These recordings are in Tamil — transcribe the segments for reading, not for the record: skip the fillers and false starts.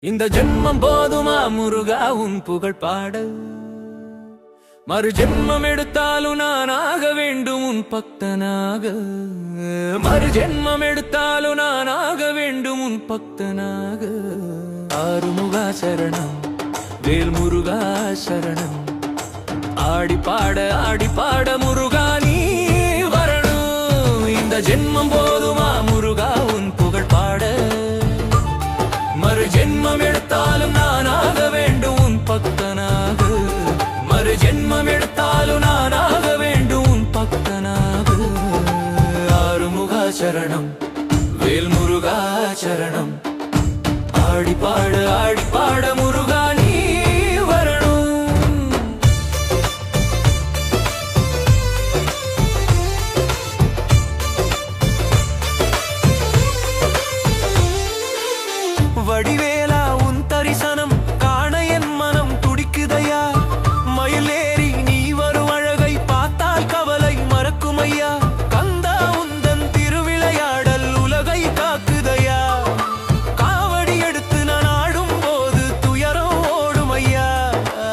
இந்த ஜென்மம் போதுமா முருகா உன் புகழ் பாட, மறு ஜென்மம் எடுத்தாலும் நான் ஆக வேண்டும் உன் பக்தனாக. மறு ஜென்மம் எடுத்தாலும் நான் ஆக வேண்டும் உன் பக்தனாக. ஆறுமுகா சரணம், வேல் முருகா சரணம். ஆடி பாட முருகா நீ வரணும். இந்த ஜென்மம் போதுமா முருகா உன் புகழ் பாட, மறு ஜென்மம் எடுத்தாலும் நான் ஆக வேண்டும் உன் பக்தனாக. மறு ஜென்மம் எடுத்தாலும் நான் ஆக வேண்டும் உன் பக்தனாக. ஆறுமுகா சரணம், வேல் முருகா சரணம். ஆடி பாட முருகா நீ வரணும். வடிவேலா உன் தரிசனம் காண என் மனம் துடிக்குதையா. மயிலேறி நீ வரும் அழகை பார்த்தால் கவலை மறக்குமையா. கந்தா உந்தன் திருவிளையாடல் உலகை காக்குதையா. காவடி எடுத்து நான் ஆடும் போது துயரம் ஓடுமையா.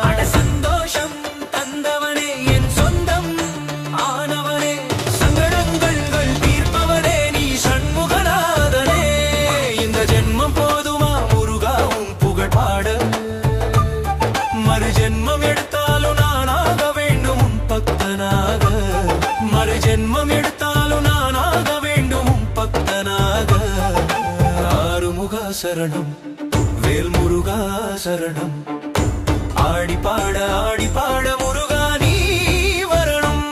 அட சந்தோஷம் தந்தவனே என் சொந்தம் ஆனவனே, சங்கடங்கள் தீர்ப்பவனே நீ சண்முகநாதனே. இந்த ஜென்மம் போதுமா முருகா உன் புகழ் பாட, மறு ஜென்மம் எடுத்தாலும் நான் ஆக வேண்டும் உன் பக்தனாக. மறு ஜென்மம் எடுத்தாலும் நான் ஆக வேண்டும் உன் பக்தனாக. ஆறுமுகா சரணம், வேல் முருகா சரணம். ஆடி பாட முருகா நீ வரணும்.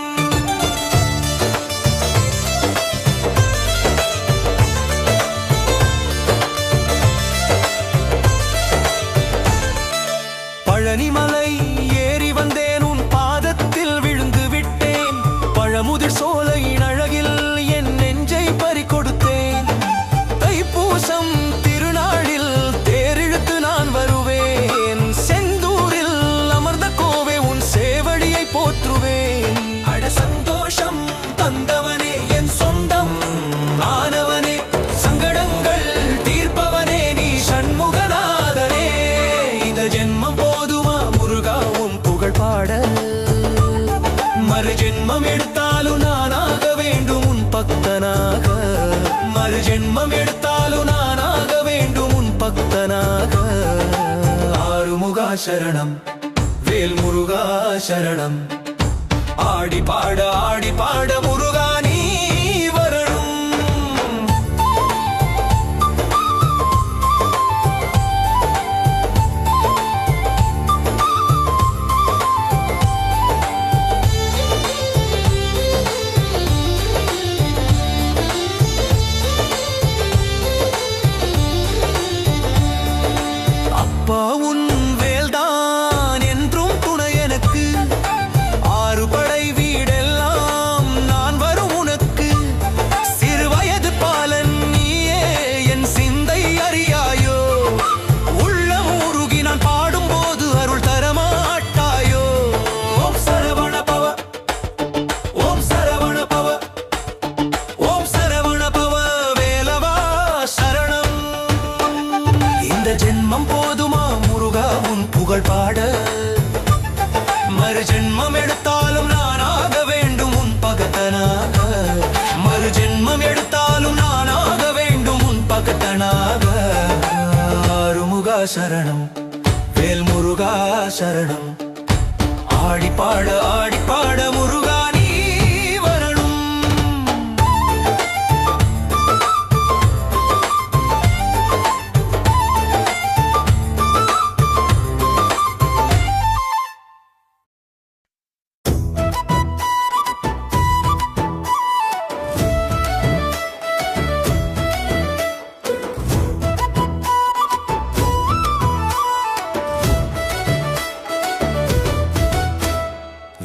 பழனிமலை ஏறி வந்தேன் உன் பாதத்தில் விழுந்து விட்டேன். பழமுதிர் சோலையின் அழகில் என் நெஞ்சை பறி கொடுத்தேன். தைப்பூசம் திருநாளில் தேரிழுத்து நான் வருவேன். செந்தூரில் அமர்ந்த கோவே உன் சேவடியை போற்றுவேன். அட சந்தோஷம் தந்தவனே என் சொந்தம் ஆனவனே, சங்கடங்கள் தீர்ப்பவனே நீ சண்முகநாதனே. இந்த ஜென்மம் போதுமா முருகா உன் புகழ் பாட, மறு ஜென்மம் எடுத்தாலும் நான் ஆக வேண்டும் உன் பக்தனாக. மறு ஜென்மம் எடுத்தாலும் நான் ஆக வேண்டும் உன் பக்தனாக. ஆறுமுகா சரணம், வேல் முருகா சரணம். ஆடி பாட முருகா நீ வரணும். அப்பா உன் வேல்தான் என்றும் துணை எனக்கு. ஆறு படை வீடெல்லாம் நான் வரும் உனக்கு. சிறு வயது பாலன் நீயே என் சிந்தை அறியாயோ. உள்ளம் உருகி நான் பாடும்போது அருள் தரமாட்டாயோ. ஓம் சரவண பவ, ஓம் சரவண பவ, ஓம் சரவண பவ வேலவா சரணம். இந்த ஜென்மம் போதுமா முருகா உன் புகழ் பாட, மறு ஜென்மம் எடுத்தாலும் நான் ஆக வேண்டும் உன் பக்தனாக. மறு ஜென்மம் எடுத்தாலும் நான் ஆக வேண்டும் உன் பக்தனாக. ஆறுமுகா சரணம், வேல் முருகா சரணம். ஆடி பாட முருகா நீ வரணும்.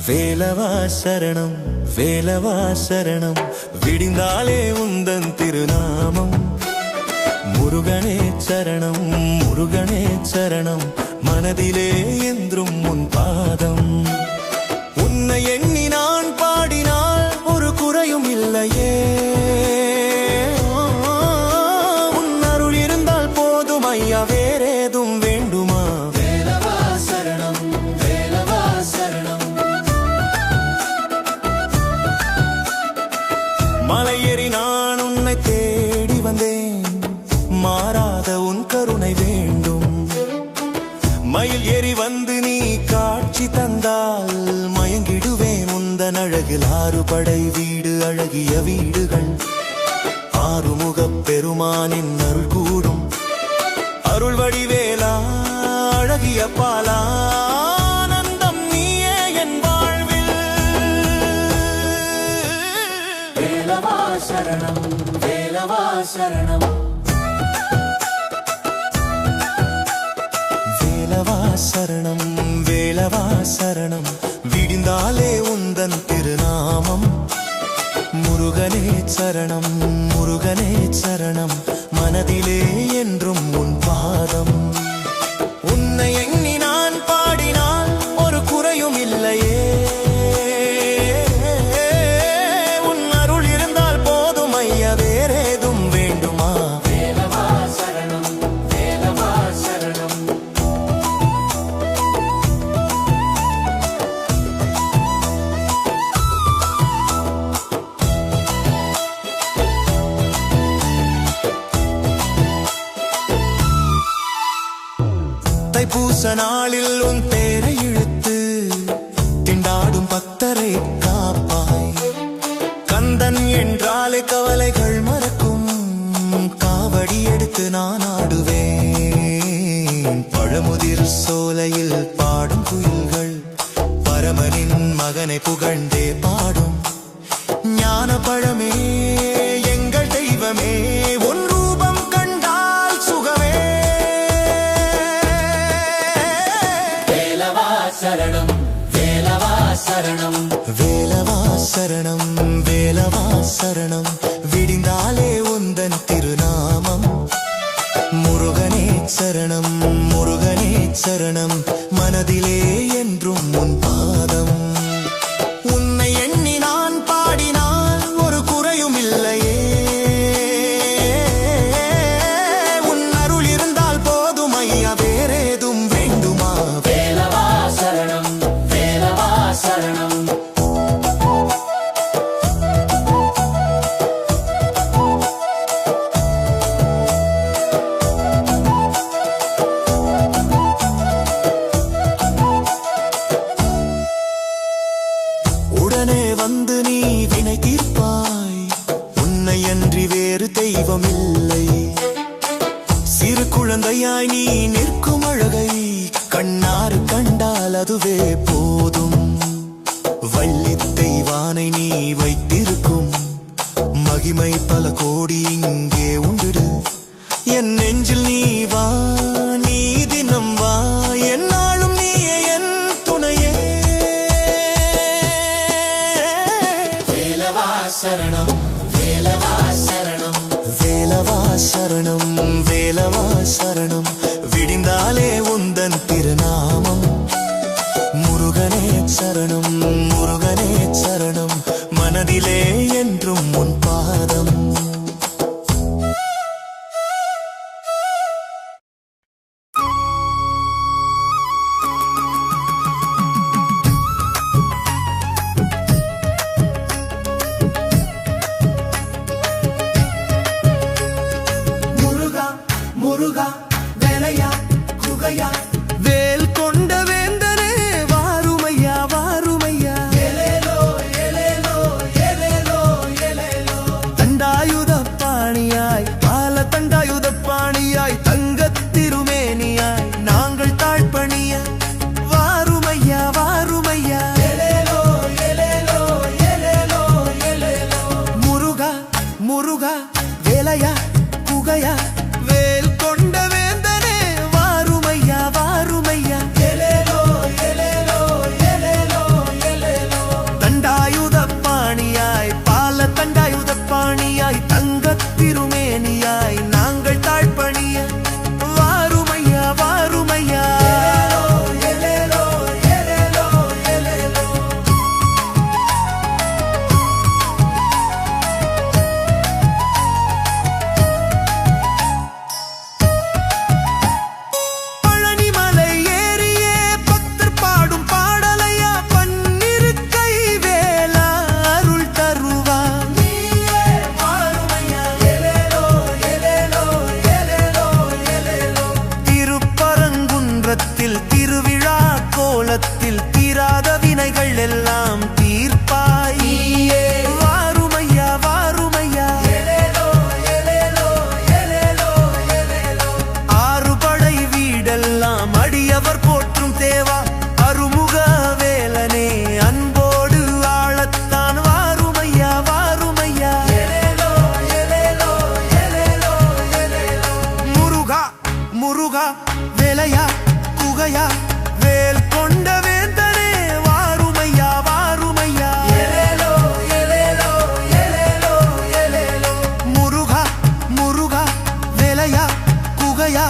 வேலவா சரணம், வேலவா சரணம். விடிந்தாலே உந்தன் திருநாமம். முருகனே சரணம், முருகனே சரணம். மனதிலே என்றும் உன் பாதம். உன்னை எண்ணி நான் பாடினால் ஒரு குறையும் இல்லையே. ஐயா வேறேதும் தேடி வந்து நீ காட்சி தந்தால் மயங்கிடுவேன் உந்தன் அழகில். ஆறுபடை வீடு அழகிய வீடுகள், ஆறுமுகப் பெருமானின் அருள் கூடும். அருள் வடிவேலா அழகிய பாலானந்தம் நீயே என் வாழ்வில். வேலவா சரணம் வேலவா சரணம் வேலவா சரணம் வேலவா சரணம். விடிந்தாலே உந்தன் திருநாமம். முருகனே சரணம் முருகனே சரணம். மனதிலே என்றும் உன் பாதம். உன்னை எண்ணி நான் பாடினால் ஒரு குறையும் இல்லையே. உன் அருள் இருந்தால் போதும் ஐயா, வேறேதும் வேண்டுமா? வேலவா சரணம் வேலவா சரணம். தைப்பூச நாளில் உன் தேரை இழுத்து திண்டாடும் பக்தரை காப்பாய். கந்தன் என்றாலே கவலைகள் மறக்கும். காவடி எடுத்து நான் ஆடுவேன். பழமுதிர் சோலையில் பாடும் குயில்கள் பரமனின் மகனை புகழ்ந்தே பாடும். ஞான பழமே எங்கள் தெய்வமே, உன் ரூபம் கண்டால் சுகமே. வேலவா சரணம் வேலவா சரணம் வேலவா சரணம் வேலவா சரணம். விடிந்தாலே உந்தன் திருநாமம். முருகனே சரணம் முருகனே சரணம். மனதிலே என்றும் உன் பாதம். உன்னை எண்ணி நான் பாடினால் ஒரு குறையும் இல்லையே. உன் அருள் இருந்தால் போதும் ஐயா, வேறேதும் வேண்டுமா? வேலவா சரணம் வேலவா சரணம். உடனே வந்து நீ வினை தீர்ப்பாய். உன்னை அன்றி வேறு தெய்வம் இல்லை. சிறு குழந்தையாய் நீ நிற்கும் அழகை கண்ணாறு கண்டால் அதுவே போதும். வள்ளி தெய்வானை நீ வைத்திருக்கும் மகிமை பல கோடி இங்கே உண்டிடு. என் நெஞ்சில் நீ வா நீ தினம் வா, என்னாலும் நீயே என் துணையே. வேலவா சரணம் வேலவா சரணம் வேலவா சரணம் வேலவா சரணம். விடிந்தாலே உந்தன் திருநாமம். முருகனே சரணம் முருகனே சரணம். மனதிலே என்றும் உன் பாதம். முருகா வேலையா குகையா வேல் கொண்ட வேந்தனே வாருமையா வாருமையா. ஏலேலோ ஏலேலோ ஏலேலோ ஏலேலோ. தண்டாயுத பாணியாய் பால தண்டாயுத பாணியாய் தங்கத் திருமேனியாய் நாங்கள் தாழ்பணிய வாருமையா வாருமையா. ஏலேலோ ஏலேலோ ஏலேலோ ஏலேலோ. முருகா முருகா வேலையா குகையா வேல் கொண்ட வேந்தனே வாருமையா வாருமையா. ஏலேலோ ஏலேலோ ஏலேலோ ஏலேலோ. தண்டாயுத பாணியாய் பால தண்டாயுத பாணியாய் தங்கத் திருமேனியாய் நாங்கள் தாழ்பணிய வாருமையா வாருமையா. ஏலேலோ ஏலேலோ ஏலேலோ. முருகா வேலையா குகையா வேல் கொண்ட வேந்தனே வாருமையா வாருமையா ஏலேலோ ஏலேலோ ஏலேலோ ஏலேலோ முருகா முருகா வேலையா குகையா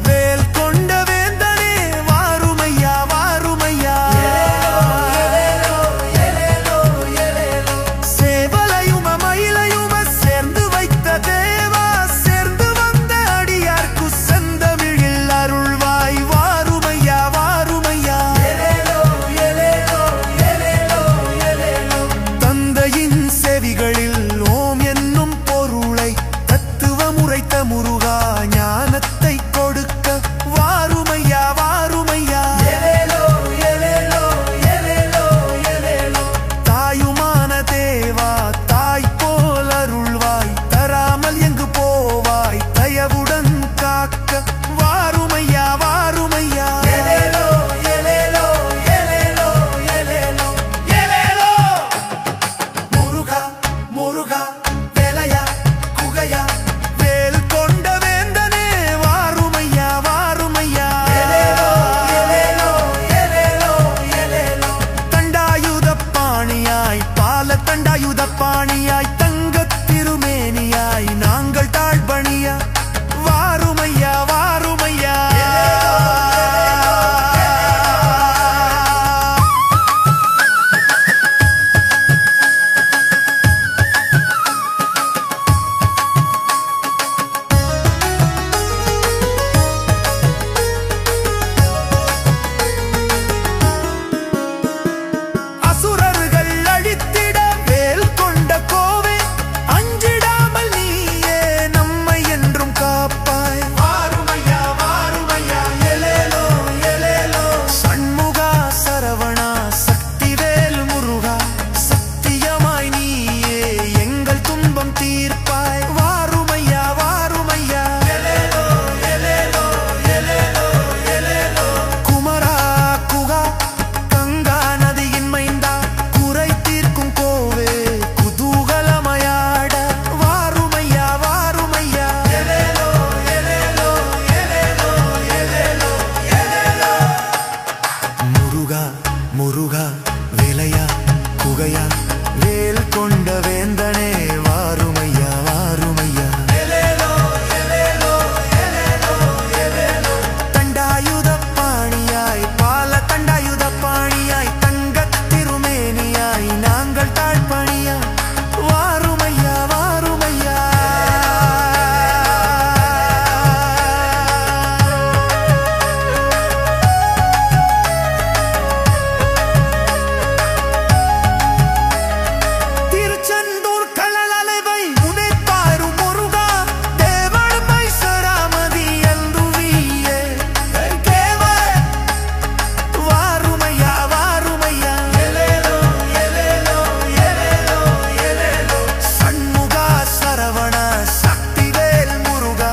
வேல் கொண்ட வேந்தனே வாருமையா வாருமையா ஏலேலோ ஏலேலோ ஏலேலோ சேவலையும் மயிலையும் சேர்ந்து வைத்த தேவா சேர்ந்து வந்த அடியார்க்கு செந்தமிழில் அருள்வாய் வாருமையா வாருமையா ஏலேலோ ஏலேலோ ஏலேலோ ஏலேலோ தந்தையின் செவிகளில் ஓம் என்னும் பொருளை தத்துவம் உரைத்த முருகா ஞானத்தை கொடுக்க வாருமையா வாருமையா ஏலேலோ ஏலேலோ ஏலேலோ ஏலேலோ தாயுமான தேவா தாய் போல் அருள்வாய் தராமல் எங்கு போவாய் தயவுடன் காக்க வாருமையா வாருமையா ஏலேலோ ஏலேலோ ஏலேலோ ஏலேலோ ஏலேலோ முருகா முருகா வேலையா குகையா வேல் கொண்ட வேந்தனே வாருமையா வாருமையா ஏலேலோ ஏலேலோ ஏலேலோ ஏலேலோ தண்டாயுத பாணியாய் பால தண்டாயுத பாணியாய் தங்கத் திருமேனியாய் நாங்கள் தாழ்பணியா வாருமையா வாருமையா அசுரர்கள் அழித்திட வேல் கொண்ட கோவே அஞ்சிடாமல் நீயே நம்மை என்றும் காப்பாய் வாருமையா வாருமையா ஏலேலோ ஏலேலோ சண்முகா சரவணா சக்திவேல் முருகா சத்தியமாய் நீயே எங்கள் துன்பம் தீர்ப்பாய் வாருமையா வாருமையா ஏலேலோ ஏலேலோ ஏலேலோ ஏலேலோ குமரா குகா கங்கா நதியின் மைந்தா குறை தீர்க்கும் கோவே குதூகலமயாட வாருமையா வாருமையா ஏலேலோ ஏலேலோ ஏலேலோ ஏலேலோ ஏலேலோ முருகா முருகா வேலையா குகையா வேல் கொண்ட வேந்தனே வாருமையா வாருமையா ஏலேலோ ஏலேலோ ஏலேலோ ஏலேலோ தண்டாயுத பாணியாய் பால தண்டாயுத பாணியாய் தங்கத் திருமேனியாய் நாங்கள் தாழ்பணியா வாருமையா வாருமையா திருச்செந்தூர் கடல் அலைவை உடைப்பாரும் முருகா தேவள் மைசராமதி அந்துவியே தேவ வாருமையா வாருமையா ஏலேலோ ஏலேலோ ஏலேலோ ஏலேலோ சண்முகா சரவணா சக்திவேல் முருகா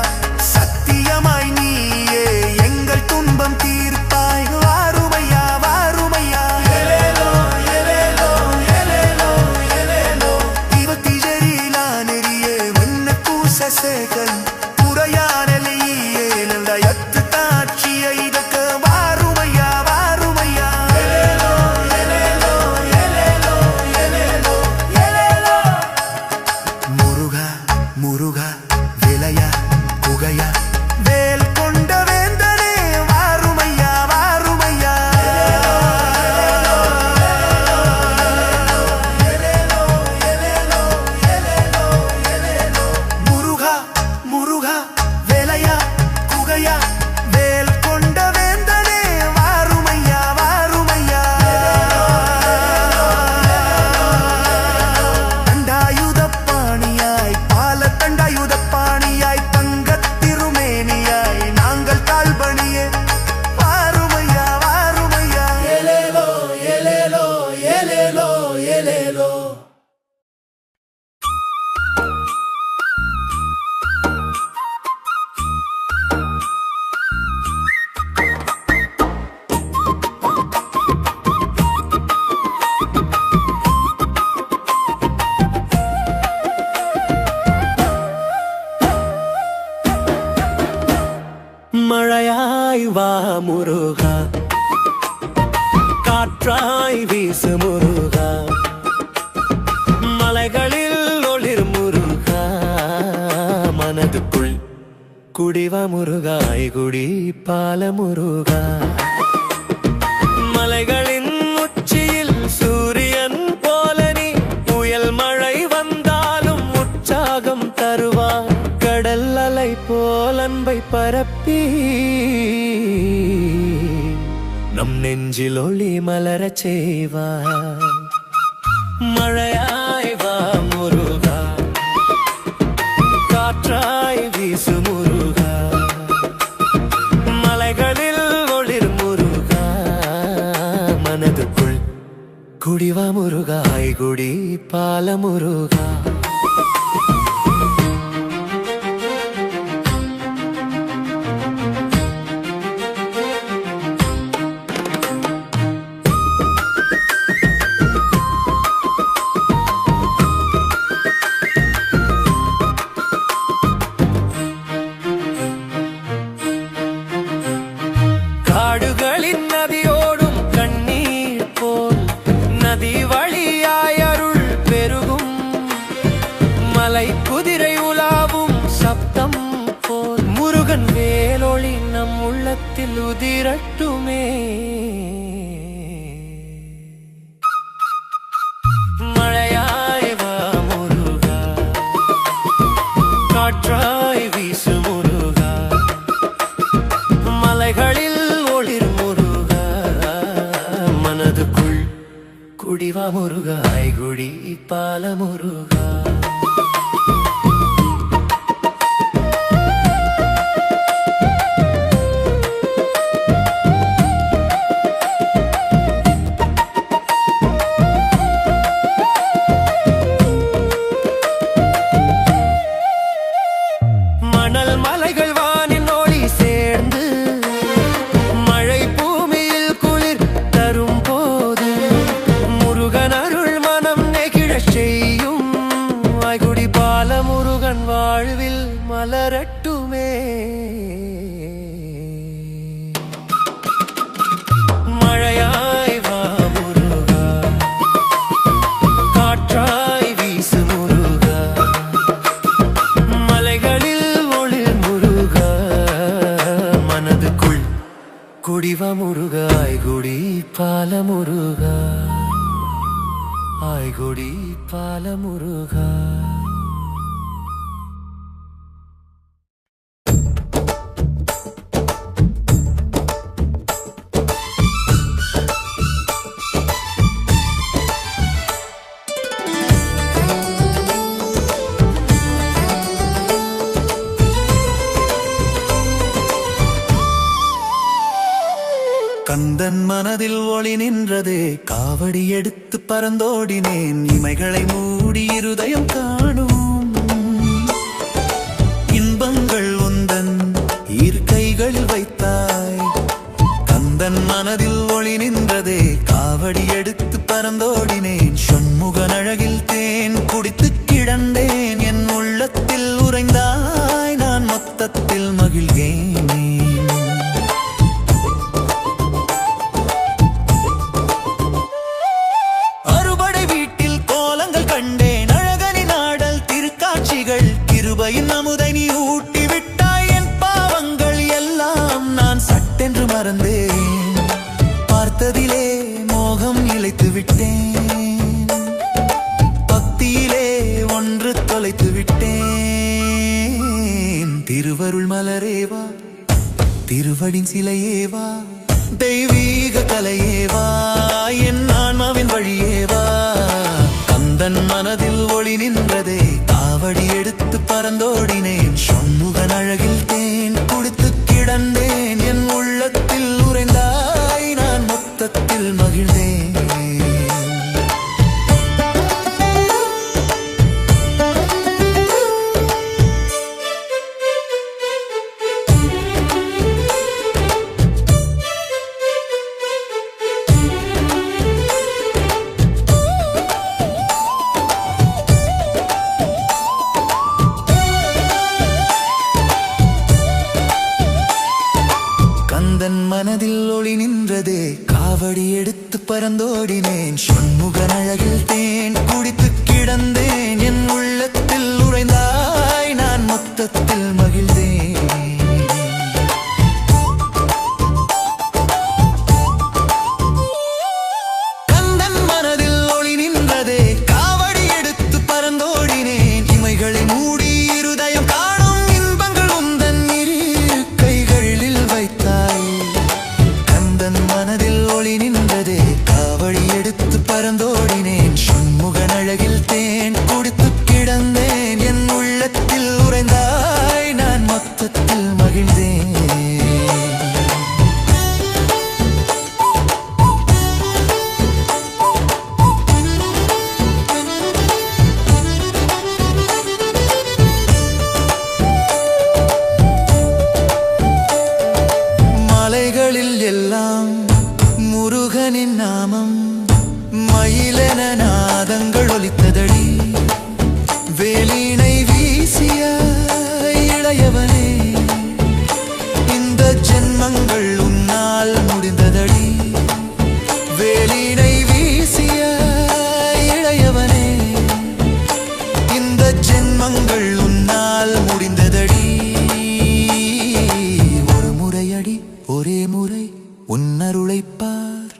சத்தியமாய் நீயே எங்கள் துன்பம் தீர்ப்பாய் வாருமையா வாருமையா ஏலேலோ ஏலேலோ ஏலேலோ ஏலேலோ இவத்தி ஜெரீலா நெறியே வண்ண கூசசேகன் புறையானலியே நல்ல எத்து தாட்சியை இதக்க வாருமையா வாருமையா ஏலேலோ ஏலேலோ ஏலேலோ ஏலேலோ ஏலேலோ முருகா முருகா வேலையா குகையா வேல் கொண்ட வேந்தனே வாருமையா வாருமையா முருகா முருகா வேலையா குகையா வேல் கொண்ட வேந்தனே வாருமையா வாருமையா தண்டாயுத பாணியாய் பால தண்டாயுத பாணியாய் தங்கத் திருமேனியாய் நாங்கள் தாழ்பணியே வாருமையா வாருமையா ஏலேலோ ஏலேலோ ஏலேலோ ஏலேலோ மழையா காற்றாய் வா முருகா, காற்றாய் வீசு முருகா, மலைகளில் ஒளிர் முருகா, மனதுக்குள் குடிவா முருகாய் குடி பால முருகா. மலைகளின் உச்சியில் சூரியன் போல நீ, புயல் மழை வந்தாலும் உற்சாகம் தருவார். கடல் அலை போல் அன்பை பரப்பி நம் நெஞ்சில் ஒளி மலரச் செய்வார். மழையாய் வா முருகா, காற்றாய் வீசு முருகா, மலைகளில் ஒளிர் முருகா, மனதுக்குள் குடிவா முருகாய் குடி பால முருகா. காடுகளின் நதியோடும் கண்ணீர் போல் நதி வழியாய் அருள் பெருகும். மலை குதிரை உலாவும் சப்தம் போல் முருகன் வேலொளி நம் உள்ளத்தில் உதிரட்டுமே. மழையாய் வா முருகா, காற்றாய் வீசு முருகா, மலைகளில் ஒளிர் முருகா, மனதுக்குள் குடிவா முருகாய் குடி பால முருகா. மணல் மலைகள் வானின் ஒளி சேர்ந்து மழை பூமியில் குளிர் தரும் போது முருகன் அருள் மனம் நெகிழச் செய்யும். வாய்குடி பால முருகன் வாழ்வில் மலரட்டுமே. மழையாய் வா முருகா, காற்றாய் வீசு முருகா, மலைகளில் ஒளிர் முருகா, மனதுக்குள் குடிவா முருகாய் குடி பால முருகா, ஆய்குடி பால முருகா. கந்தன் மனதில் ஒளி நின்றதே, காவடி எடுத்து பறந்தோடினேன். இமைகளை மூடி இருதயம் காணும் இன்பங்கள் உந்தன் இரு கைகளில் வைத்தாய். கந்தன் மனதில் ஒளி நின்றதே, காவடி எடுத்து பறந்தோடினேன். சண்முகன் அழகில் தேன் குடித்து கிடந்தேன். என் உள்ளத்தில் உறைந்தாய், நான் மொத்தத்தில் மகிழ்ந்தேனே. கிருபையின் அமுதை நீ ஊட்டி விட்டாய். என் பாவங்கள் எல்லாம் நான் சட்டென்று மறந்தேன். பார்த்ததிலே மோகம் இழைத்து விட்டேன். பக்தியிலே ஒன்று தொலைத்து விட்டேன். திருவருள் மலரேவா, திருவடின் சிலையேவா, தெய்வீக கலையேவா, என் ஆன்மாவின் வழியேவா. கந்தன் மனதில் ஒளி நின்றதே, காவடி எடுத்து பறந்தோடினேன். சண்முகன் அழகில் தேன் குடித்து கிடந்தேன். என் உள்ளத்தில் உறைந்தாய், நான் மொத்தத்தில் மகிழ்ந்தேன். மனதில் ஒளி நின்றதே காவடி எடுத்து பறந்தோடினேன் சண்முகன் அழகில் தேன் குடித்து கிடந்தேன் என் உள்ளத்தில் உறைந்தாய் நான் மொத்தத்தில் மகிழ்ந்தேன் கந்தன் மனதில் ஒளி நின்றதே காவடி எடுத்து பறந்தோடினேன் இமைகளை மூடி இருதயம் காணும் இன்பங்கள் உந்தன் இரு கைகளில் வைத்தாய் கந்தன் மனதில் ஒளி நின்றதே காவடி எடுத்து பறந்தோடினேன் சண்முகன் அழகில் தேன் குடித்து கிடந்தேன் என் உள்ளத்தில் உறைந்தாய் நான் மொத்தத்தில் மகிழ்ந்தேன் மலைகளில் எல்லாம் முருகனின் நாமம் மயிலென நாதங்கள் ஒலித்ததடி வேலினை வீசிய இளையவனே இந்த ஜென்மங்கள் உன்னால் முடிந்ததடி வேலினை வீசிய இளையவனே இந்த ஜென்மங்கள் உன்னால் முடிந்ததடி ஒரு முறையடி ஒரே முறை உன்னருளைப்பார்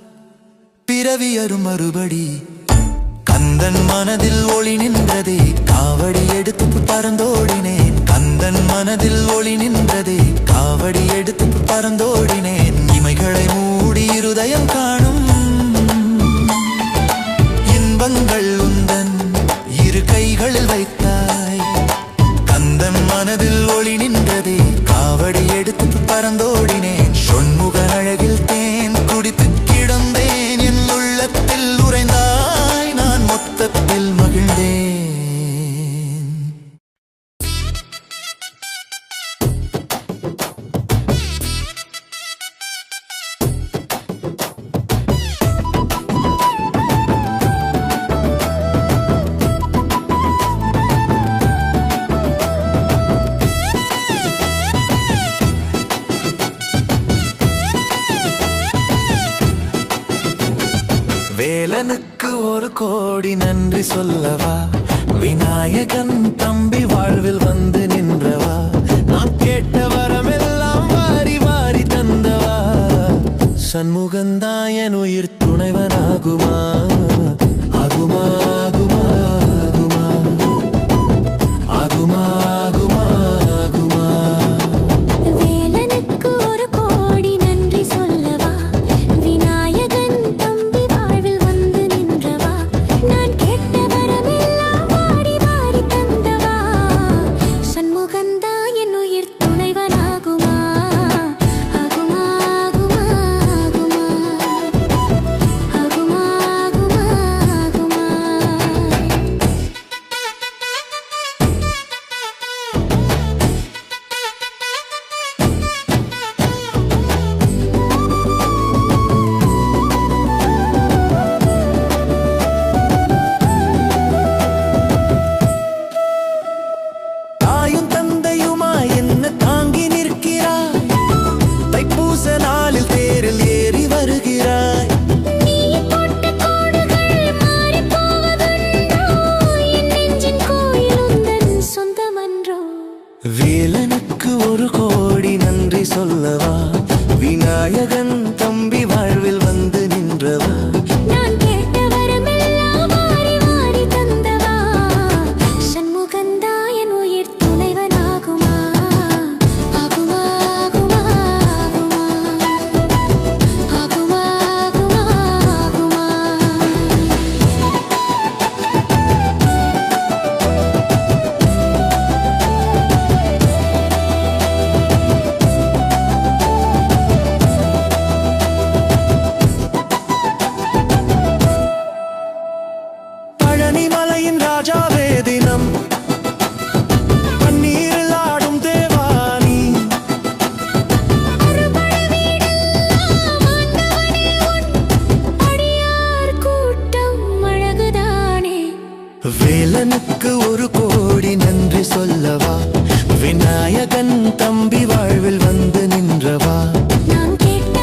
பிறவியரும் மறுபடி கந்தன் மனதில் ஒளி நின்றதே காவடி எடுத்து பறந்தோடினேன் கந்தன் மனதில் ஒளி நின்றதே காவடி எடுத்து பறந்தோடினேன் இமைகளை மூடி இருதயம் காணும் இன்பங்கள் உந்தன் இரு கைகளில் வைத்தாய் கந்தன் மனதில் ஒளி நின்றதே காவடி எடுத்து பறந்தோடினேன் சண்முகன் அழகில் தேன் குடித்து கிடந்தேன் என் உள்ளத்தில் உறைந்தாய் நான் மொத்தத்தில் மகிழ்ந்தேன் வேலனுக்கு ஒரு கோடி நன்றி சொல்லவா விநாயகன் தம்பி வாழ்வில் வந்து நின்றவா நான் கேட்ட வரமெல்லாம் வாரி வாரி தந்தவா சண்முகந்தாயன் உயிர் துணைவனாகுமா ஆகுமா ஆகுமா ஆகுமா ஆகுமா ஆகுமா ஆகுமா வேலனுக்கு ஒரு கோடி நன்றி சொல்லவா விநாயகன் தம்பி வாழ்வில் வந்து நின்றவா நான் கேட்ட வரமெல்லாம் வாரி வாரி தந்தவா சண்முகந்தா என் உயிர் துணைவனாகுமா ஆகுமா ஆகுமா ஆகுமா ஆகுமா ஆகுமா தாயும் தந்தையுமா என்ன தாங்கி நிற்கிறாய் தைப்பூச நாளில் தேரில் ஏறி வருகிறாய் நீ போட்ட கோடுகள் மாறிப் போவதுண்டோ என் நெஞ்சின் கோயில் உந்தன் சொந்தமன்றோ வேலனுக்கு ஒரு கோடி நன்றி சொல்லவா விநாயகன் தம்பி வாழ்வில் வந்து நின்றவா நான் கேட்ட வரமெல்லாம் வாரி வாரி தந்தவா சண்முகந்தா என் உயிர் துணைவனாகுமா ஆகுமா ஆகுமா ஆகுமா ஆகுமா ஆகுமா பழனிமலையின் ராஜாவே தினம் பன்னீரில் ஆடும் தேவானி அறுபடை வீடெல்லாம் ஆண்டவனே உன் அடியார் கூட்டம் அழகுதானே வேலனுக்கு ஒரு கோடி நன்றி சொல்லவா விநாயகன் தம்பி வாழ்வில் வந்து நின்றவா நான் கேட்ட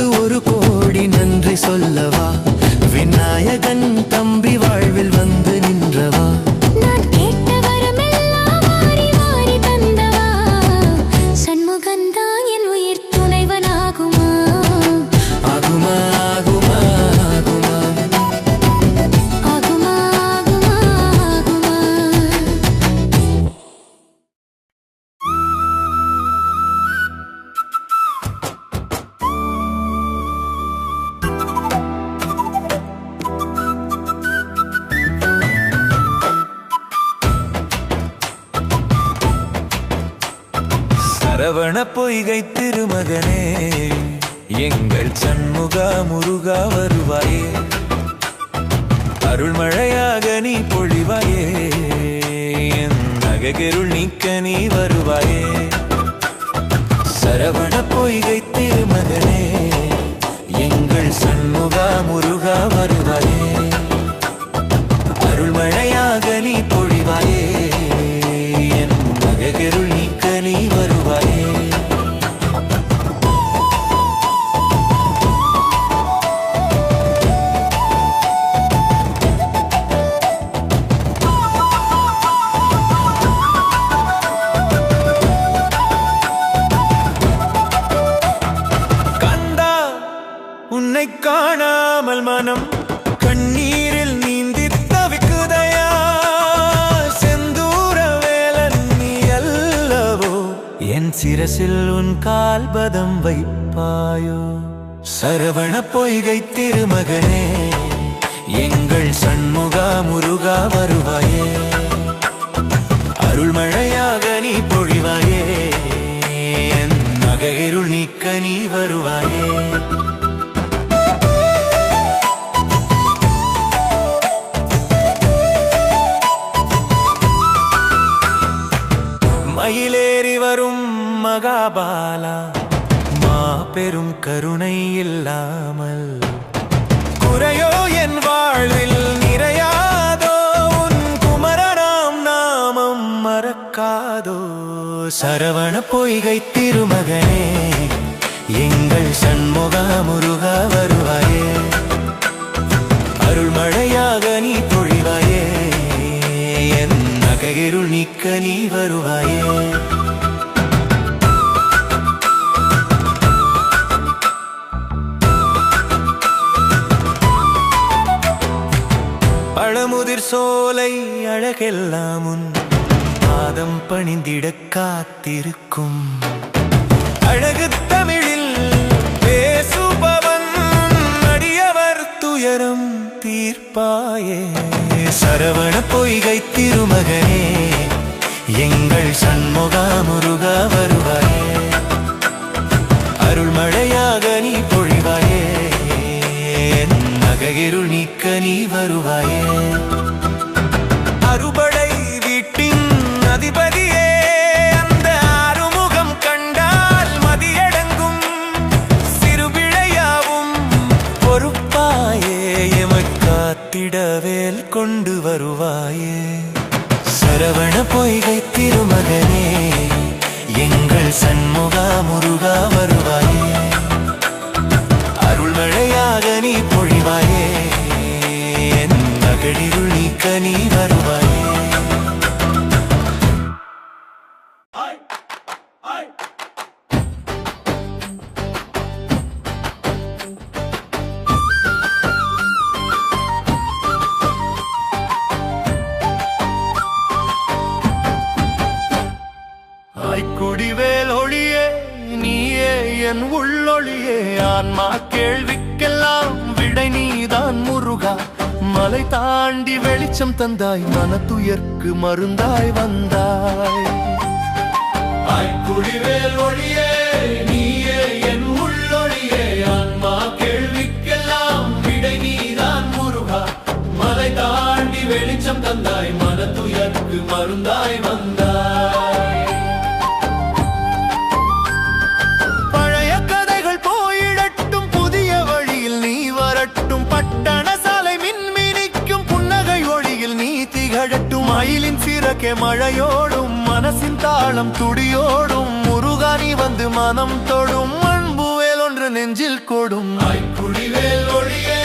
வேலனுக்கு ஒரு கோடி நன்றி சொல்லவா விநாயகன் தம்பி வாழ்வில் வந்து நின்றவா நான் கேட்ட வரமெல்லாம் வாரி வாரி தந்தவா சண்முகன்தான் என் உயிர் துணைவனாகுமா ஆகுமா ஆகுமா ஆகுமா ஆகுமா ஆகுமா ஆகுமா சரவண பொய்கை திருமகனே எங்கள் சண்முகா முருகா வருவாயே அருள்மழையாக நீ பொழிவாயே என் நகைகருள் நீக்க நீ வருவாயே சரவண பொய்கை திருமகனே எங்கள் சண்முகா முருகா வருவாயே அருள்மழையாக நீ பொழிவாயே என் நகைகருள் நீக்க நீ வருவாயே கந்தா உன்னை காணாமல் மனம் கண்ணீரில் நீந்தி தவிக்குதையா செந்தூர வேலன் நீ அல்லவோ என் சிரசில் உன் கால்பதம் வைப்பாயோ சரவண பொய்கை திருமகனே எங்கள் சண்முகா முருகா வருவாயே அருள்மழையாக நீ பொழிவாயே என் நகையிருள் நீக்க நீ வருவாயே மயிலேறி வரும் மகாபாலா மாபெரும் கருணை இல்லாமல் குறையோ என் வாழ்வில் நிறையாதோ உன் குமரனாம் நாமம் மறக்காதோ சரவண பொய்கை திருமகனே எங்கள் சண்முகா முருகா வருவாயே அருள்மழையாக நீ பொழிவாயே என் நகையிருள் நீக்க நீ வருவாயே பழமுதிர் சோலை அழகெல்லாம் உன் பாதம் பணிந்திட காத்திருக்கும் அழகு தமிழில் பேசுபவன் அடியவர் துயரம் தீர்ப்பாயே சரவண பொய்கை திருமகனே எங்கள் சண்முகா முருகா வருவாயே அருள்மழையாக நீ பொழிவாயே நகையிருள் நீக்க நீ வருவாயே அறுபடை வீட்டின் அதிபதியே அந்த ஆறுமுகம் கண்டால் மதியடங்கும் சிறுபிழையாவும் பொறுப்பாயே எமக்காத்திடவேல் கொண்டு வருவாயே சரவண பொய்கை திருமகனே எங்கள் சண்முகா முருகா வருவாயே அருள்மழையாக நீ பொழிவாயே என் நகையிருள் நீக்க நீ வருவாயே குடிவேல் ஒளியே நீயே என் உள்ளொளியே ஆன்மா கேள்விக்கெல்லாம் விடை நீதான் முருகா மலை தாண்டி வெளிச்சம் தந்தாய் மனத்துயர்க்கு மருந்தாய் வந்தாய் குடிவேல் ஒளியே நீயே என் உள்ளொளியே ஆன்மா கேள்விக்கெல்லாம் விடை நீதான் முருகா மலை தாண்டி வெளிச்சம் தந்தாய் மனத்துயர்க்கு மருந்தாய் வந்தாய் மயிலின் சிறக்கே மழையோடும் மனசின் தாளம் துடியோடும் முருகா நீ வந்து மனம் தொடும் அன்புவேல் ஒன்று நெஞ்சில் கொடும் குடிவேல் ஒளியே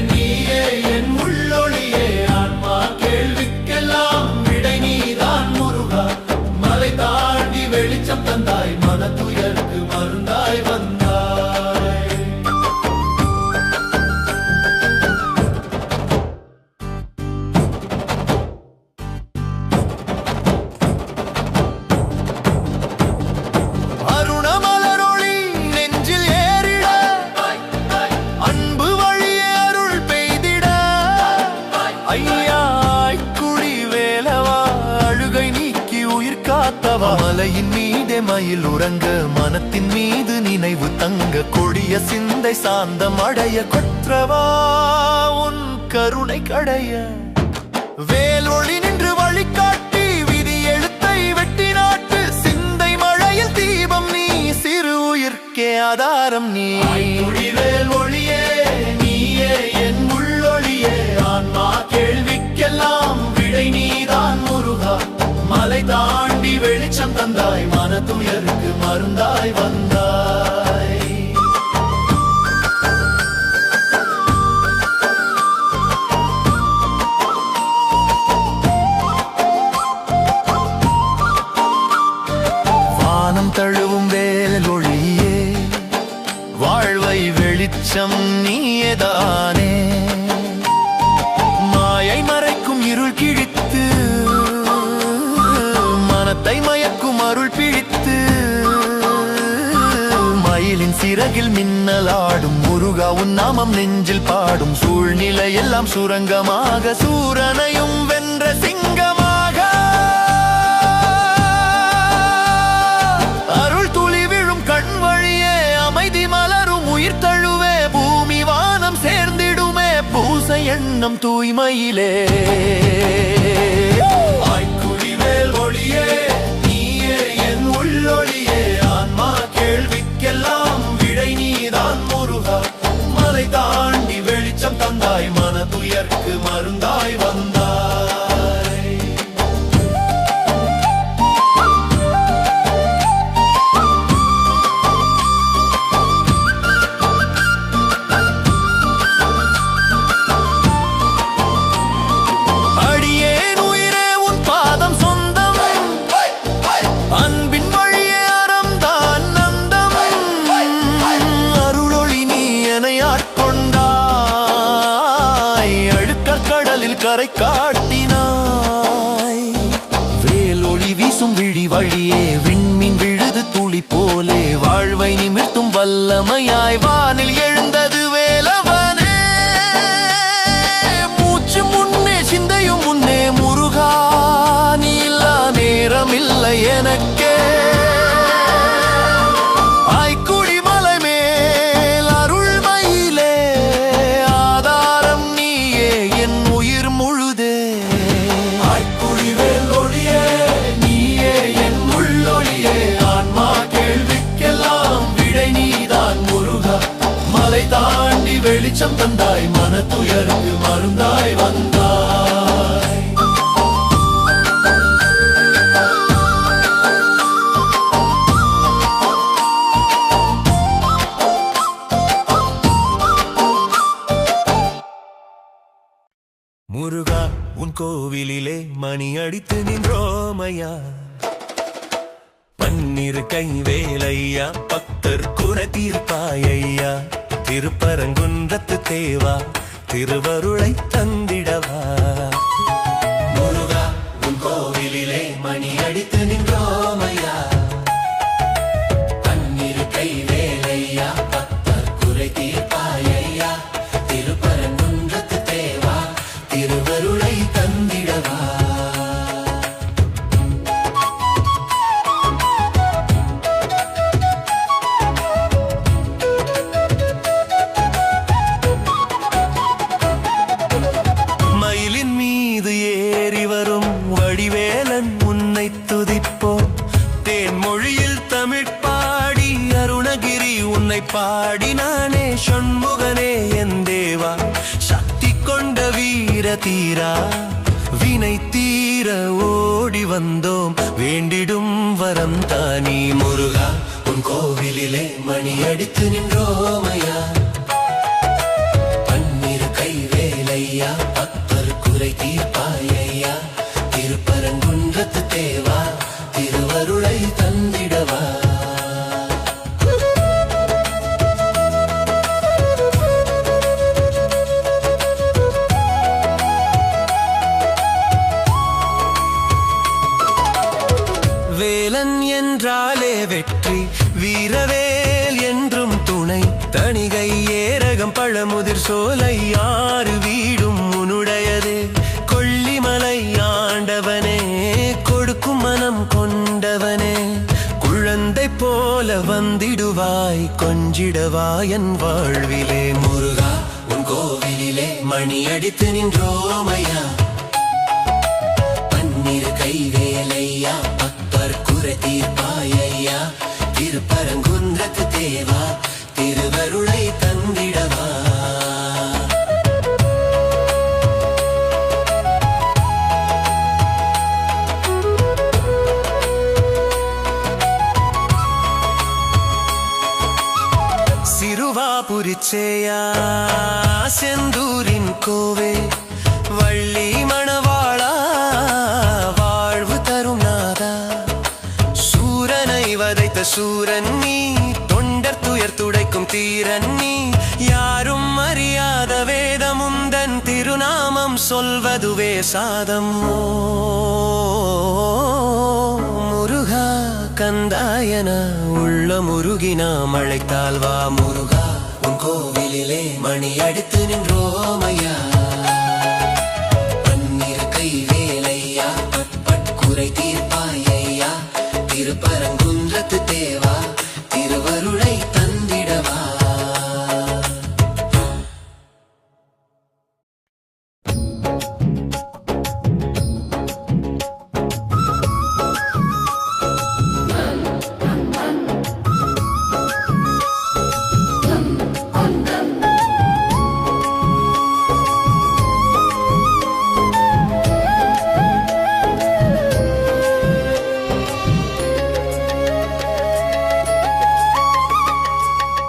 நீயே என் உள்ளொளியே ஆன்மா கேள்விக்கெல்லாம் விடை நீதான் முருகா மலை தாண்டி வெளிச்சம் தந்தாய் மன துயருக்கு மருந்தாய் வந்தாய் அருணமலரொளி நெஞ்சில் ஏறிட அன்பு வழியே அருள் பெய்திட ஐயா குடி வேலவா அழுகை நீக்கி உயிர் காத்தவா மலையின் மீதே மயில் உறங்க மனத்தின் மீது நினைவு தங்க கொடிய சிந்தை சாந்தம் அடைய கொற்றவா உன் கருணை கடைய வேலொளி நின்று வழிகாட்டி விதி எழுத்தை வெட்டி நாட்டு சிந்தை மழையில் தீபம் நீ சிறு உயிர்க்கே ஆதாரம் நீ குடிவேல் ஒளியே நீயே என் உள்ளொளியே ஆன்மா கேள்விக்கெல்லாம் விடை நீதான் முருகா மலை தாண்டி வெளிச்சம் தந்தாய் மன துயருக்கு மருந்தாய் வந்தாய் வானம் தழுவும் வேலொளியே வாழ்வை வெளிச்சம் நீயேதானே மாயை மறைக்கும் இருள் கிழித்து மனத்தை மயக்கும் அருள் பிழித்து மயிலின் சிறகில் மின்னலாடும் முருகா உன் நாமம் நெஞ்சில் பாடும் சூழ்நிலை எல்லாம் சுரங்கமாக சூரனையும் வென்ற சிங்கமாக அருள் துளி விழும் கண் வழியே அமைதி மலரும் உயிர் தழுவே பூமி வானம் சேர்ந்திடுமே பூசை எண்ணம் தூய்மையிலே குடிவேல் ஒளியே நீயே என் உள்ளொளியே ஆன்மா கேள்விக்கெல்லாம் விடை நீதான் முருகா மலை தாண்டி வெளிச்சம் தந்தாய் மன துயருக்கு மருந்தாய் வந்தாய் அடியேன் உயிரே உன் பாதம் சொந்தம் அன்பின் வழியே அறம்தான் நந்தம் அருளொளி நீ என்னை ஆட்கொண்டாய் அழுக்கற் கடலில் கரை காட்டினாய் வேலொளி வீசும் விழி வழியே விண்மீன் விழுது துளி போலே வாழ்வை நிமிர்த்தும் வல்லமையாய் வானில் எழுந்தது வேலவனே மூச்சு முன்னே சிந்தையும் முன்னே முருகா நீ இல்லா நேரமில்லை எனக்கே ஆய்க்குடி மலை மேல் அருள்மயிலே ஆதாரம் நீயே என் உயிர் முழுதே குடிவேல் ஒளியே நீயே என் உள்ளொளியே ஆன்மா கேள்விக்கெல்லாம் விடை நீதான் முருகா மலை தாண்டி வெளிச்சம் தந்தாய் மன துயருக்கு மருந்தாய் வந்தாய் முருகா உன் கோவிலிலே மணி அடித்து நின்றோமையா பன்னிரு கை வேலையா பக்தர் குறை தீர்ப்பாயையா திருப்பரங்குன்றத்து தேவா திருவருளை தந்திடவா முருகா உன் கோவிலிலே மணி அடித்து நின்றோமையா பன்னிரு கை வேலையா பக்தர் குறை தீர்ப்பாயையா திருப்பரங்குன்றத்து தேவா திருவருளை தந்திடவா மயிலின் மீது ஏறி வரும் வடிவேலன் உன்னை துதிப்போம் தேன்மொழியில் தமிழ் பாடி அருணகிரி உன்னை பாடினானே ஷண்முகனே என் தேவா சக்தி கொண்ட வீர தீரா வினை தீர ஓடி வந்தோம் வேண்டிடும் வரம் தானி முருகா உன் கோவிலிலே மணி அடித்து நின்றோமையா பன்னிரு கை வேலையா பக்தர் குறை தீர்ப்பாயையா திருப்பரங்குன்றத்து தேவா திருவருளை தந்திடவா வேலன் என்றாலே வெற்றி வீரவேல் என்றும் துணை தணிகை ஏரகம் பழமுதிர் சோலை ஆறு வீடும் உன்னுடையதே கொல்லிமலை ஆண்டவனே கொடுக்கும் மனம் கொண்டவனே குழந்தை போல வந்திடுவாய் கொஞ்சிடவாய் என் வாழ்விலே முருகா உன் கோவிலிலே மணி அடித்து நின்றோமையா பன்னிரு கை வேலையா பக்தர் குறை தீர்ப்பாயையா திருப்பரங்குன்றத்து தேவா திருவருளை தந்திடவா சிறுவாபுரிச்சேயா செந்தூரின் கோவே வள்ளி மணவாளா வாழ்வு தரும் நாதா சூரனை வதைத்த சூரன் நீ தொண்டர் துயர் துடைக்கும் தீரன் நீ யாரும் அறியாத வேதமுந்தன் திருநாமம் சொல்வதுவே சாதம் முருகா கந்தாயன உள்ள முருகினா மழைத்தால் வா முருகா உன் கோவிலிலே மணி அடித்து நின்றோமையா பன்னிரு கை வேலையா பட்குறை தீர்ப்பாயையா திருப்பரங்குன்றத்து தேவா திருவருளை தந்திடவா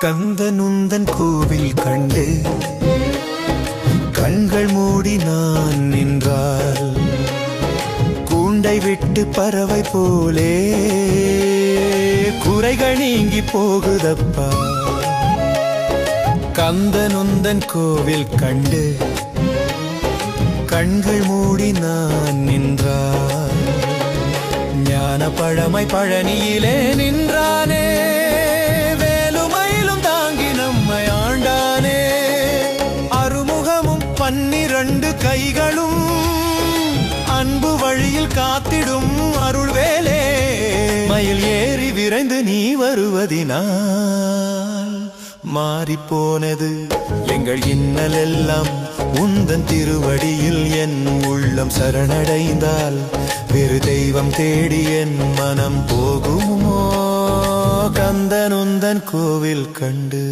கந்தனுந்தன் கோவில் கண்டு கண்கள் மூடி நான் நின்றால் கூண்டை விட்டு பறவை போலே குறைகள் நீங்கி போகுதப்பா கந்தனுந்தன் கோவில் கண்டு கண்கள் மூடி நான் நின்றால் ஞான பழமை பழனியிலே நின்றானே ஆண்டானே அருமுகமும் 12 கைகளும் அன்பு வழியில் காத்திடும் அருள்வேலே மயில் ஏறி விரைந்து நீ வருவதினால் மாறிப்போனது எங்கள் இன்னல் எல்லாம் உந்தன் திருவடியில் என் உள்ளம் சரணடைந்தால் வேறு தெய்வம் தேடி என் மனம் போகுமோ கந்தனுந்தன் கோவில் கண்டு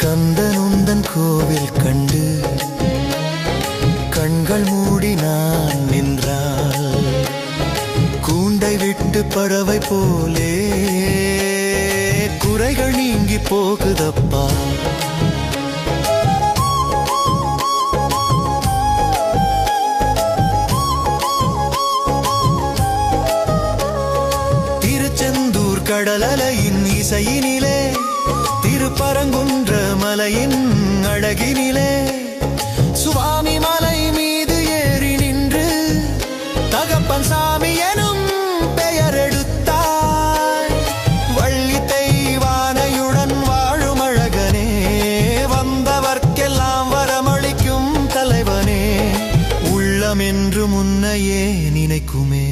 கந்தனுந்தன் கோவில் கண்டு கண்கள் மூடி நான் நின்றால் கூண்டை விட்டு பறவை போலே குறைகள் நீங்கி போகுதப்பா திருச்செந்தூர் கடலலையின் இசையினிலே திருப்பரங்குன்ற மலையின் அழகினிலே சுவாமி மலை மீது ஏறி நின்று தகப்பன் சாமி எனும் பெயர் எடுத்தாய் வள்ளி தெய்வானையுடன் வாழும் அழகனே வந்தவர்க்கெல்லாம் வரமளிக்கும் தலைவனே உள்ளம் என்று முன்னையே நினைக்குமே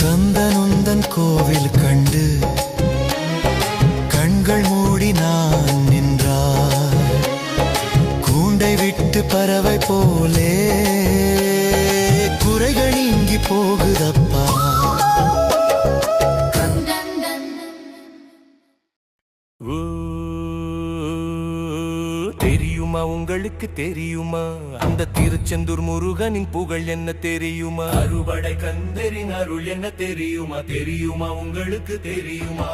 கந்தனுந்தன் கோவில் கண்டு கண்கள் மூடி நான் நின்றால் கூண்டை விட்டு பறவை போலே குறைகள் நீங்கி போகுதப்பா. ஓ, தெரியுமா உங்களுக்கு தெரியுமா அந்த திருச்செந்தூர் முருகனின் புகழ் என்ன தெரியுமா? அறுபடை கந்தரின் அருள் என்ன தெரியுமா? தெரியுமா உங்களுக்கு தெரியுமா?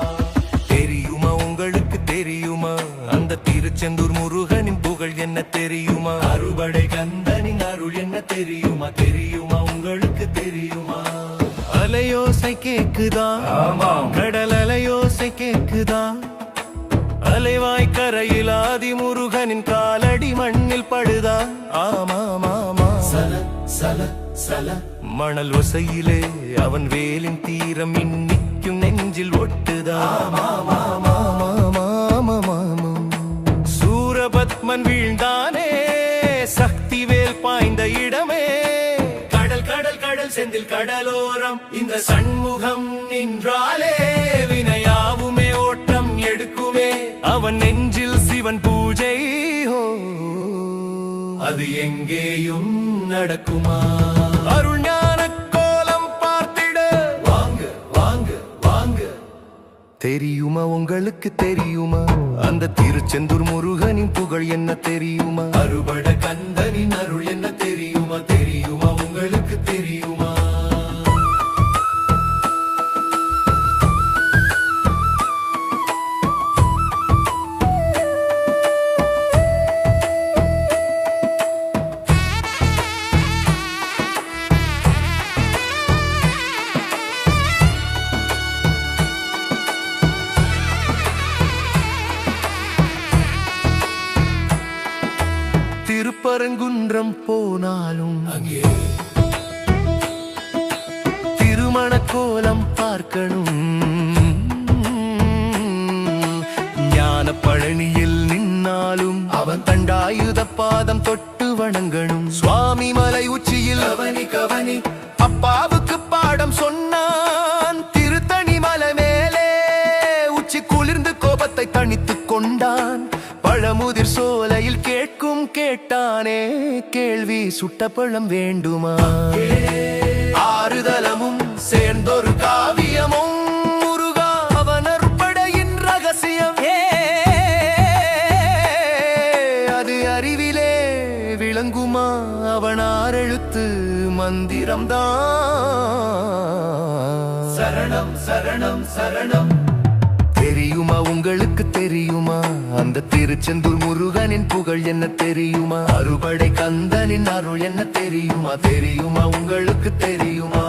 தெரியுமா உங்களுக்கு தெரியுமா அந்த திருச்செந்தூர் முருகனின் புகழ் என்ன தெரியுமா? அறுபடை கந்தனின் அருள் என்ன தெரியுமா? தெரியுமா உங்களுக்கு தெரியுமா? அலையோசை கேக்குதா? ஆமாம். கடல் அலையோசை கேக்குதா? அலைவாய் கரையில் ஆதி முருகனின் காலடி மண்ணில் படுதா? ஆமாமாமா. சல சல சல மணல் ஒசையிலே அவன் வேலின் தீரம் இன்னிக்கும் நெஞ்சில் ஒட்டுதா? சூரபத்மன் வீழ்ந்தானே சக்தி வேல் பாய்ந்த இடமே. கடல் கடல் கடல் செந்தில் கடலோரம் இந்த சண்முகம் நின்றாலே வினையாவுமே ஓட்டம் எடுக்குமே. அவன் நெஞ்சில் சிவன் பூஜை. ஹோ, அது எங்கேயும் நடக்குமா? அருள் ஞான கோலம் பார்த்திட வாங்க வாங்க வாங்க. தெரியுமா உங்களுக்கு தெரியுமா அந்த திருச்செந்தூர் முருகனின் புகழ் என்ன தெரியுமா? அறுபட கந்தனின் அருள் என்ன தெரியுமா? தெரியுமா உங்களுக்கு தெரியுமா? திருப்பரங்குன்றம் போனாலும் அங்கே திருமண கோலம் பார்க்கணும். ஞான பழனியில் நின்னாலும் அவன் தண்டாயுத பாதம் தொட்டு வணங்கணும். சுவாமி மலை உச்சியில் கவனி கவனி அப்பாவுக்கு பாடம் சொன்னான். திருத்தணி மலை மேலே உச்சி குளிர்ந்து கோபத்தை தணித்துக் கொண்டான். பழமுதிர் சோலையில் கேட்கும் கேட்டானே கேள்வி சுட்ட பழம் வேண்டுமா? ஆறுதலமும் சேர்ந்தொரு காவியமும் முருகா அவன் அற்படையின் ரகசியம். அது அறிவிலே விளங்குமா? அவன் ஆறெழுத்து மந்திரம்தான். சரணம் சரணம் சரணம். தெரியுமா உங்களுக்கு தெரியுமா அந்த திருச்செந்தூர் முருகனின் புகழ் என்ன தெரியுமா? அறுபடை கந்தனின் அருள் என்ன தெரியுமா? தெரியுமா உங்களுக்கு தெரியுமா?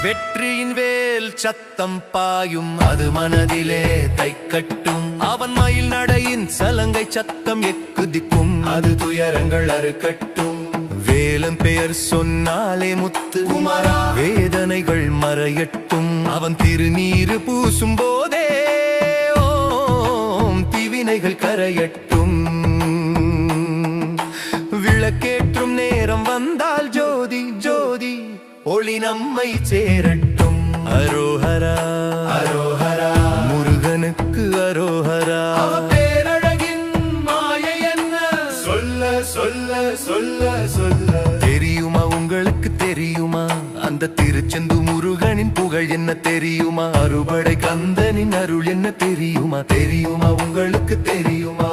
வெற்றியின் வேல் சத்தம் பாயும் அது மனதிலே தைக்கட்டும். அவன் மயில் நடையின் சலங்கை சத்தம் எக்குதிக்கும் அது துயரங்கள் அறுக்கட்டும். வேலன் பெயர் சொன்னாலே முத்து குமரா. வேதனைகள் மறையட்டும். அவன் திருநீரு பூசும் போதே ஓம் தீவினைகள் கரையட்டும். விளக்கேற்றும் நேரம் வந்தால் ஜோதி ஜோதி ஒளி நம்மை சேரட்டும். அரோஹரா அரோஹரா முருகனுக்கு அரோஹரா. அவ பேரழகின் மாயை என்ன சொல்ல சொல்ல சொல்ல சொல்ல. தெரியுமா உங்களுக்கு தெரியுமா அந்த திருச்செந்தூர் முருகனின் புகழ் என்ன தெரியுமா? அறுபடை கந்தனின் அருள் என்ன தெரியுமா? தெரியுமா உங்களுக்கு தெரியுமா?